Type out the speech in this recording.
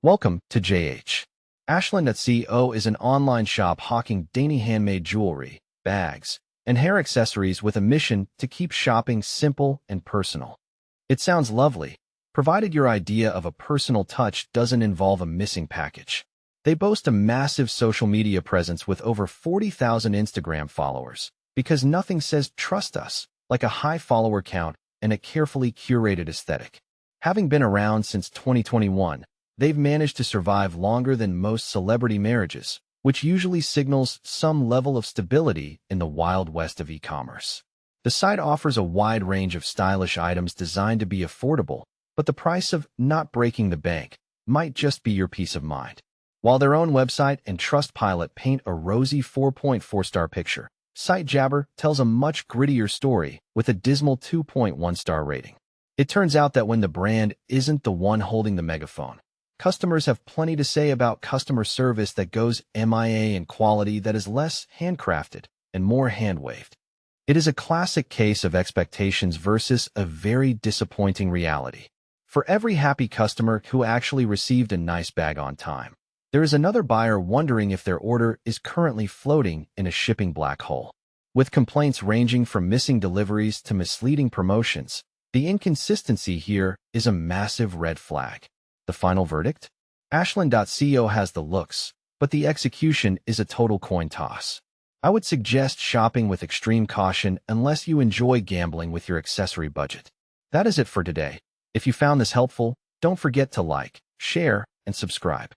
Welcome to JH. Ashlenco is an online shop hawking dainty handmade jewelry, bags, and hair accessories with a mission to keep shopping simple and personal. It sounds lovely, provided your idea of a personal touch doesn't involve a missing package. They boast a massive social media presence with over 40,000 Instagram followers, because nothing says trust us like a high follower count and a carefully curated aesthetic. Having been around since 2021, they've managed to survive longer than most celebrity marriages, which usually signals some level of stability in the wild west of e-commerce. The site offers a wide range of stylish items designed to be affordable, but the price of not breaking the bank might just be your peace of mind. While their own website and Trustpilot paint a rosy 4.4-star picture, SiteJabber tells a much grittier story with a dismal 2.1-star rating. It turns out that when the brand isn't the one holding the megaphone, customers have plenty to say about customer service that goes MIA and quality that is less handcrafted and more hand-waved. It is a classic case of expectations versus a very disappointing reality. For every happy customer who actually received a nice bag on time, there is another buyer wondering if their order is currently floating in a shipping black hole. With complaints ranging from missing deliveries to misleading promotions, the inconsistency here is a massive red flag. The final verdict? Ashlenco has the looks, but the execution is a total coin toss. I would suggest shopping with extreme caution unless you enjoy gambling with your accessory budget. That is it for today. If you found this helpful, don't forget to like, share, and subscribe.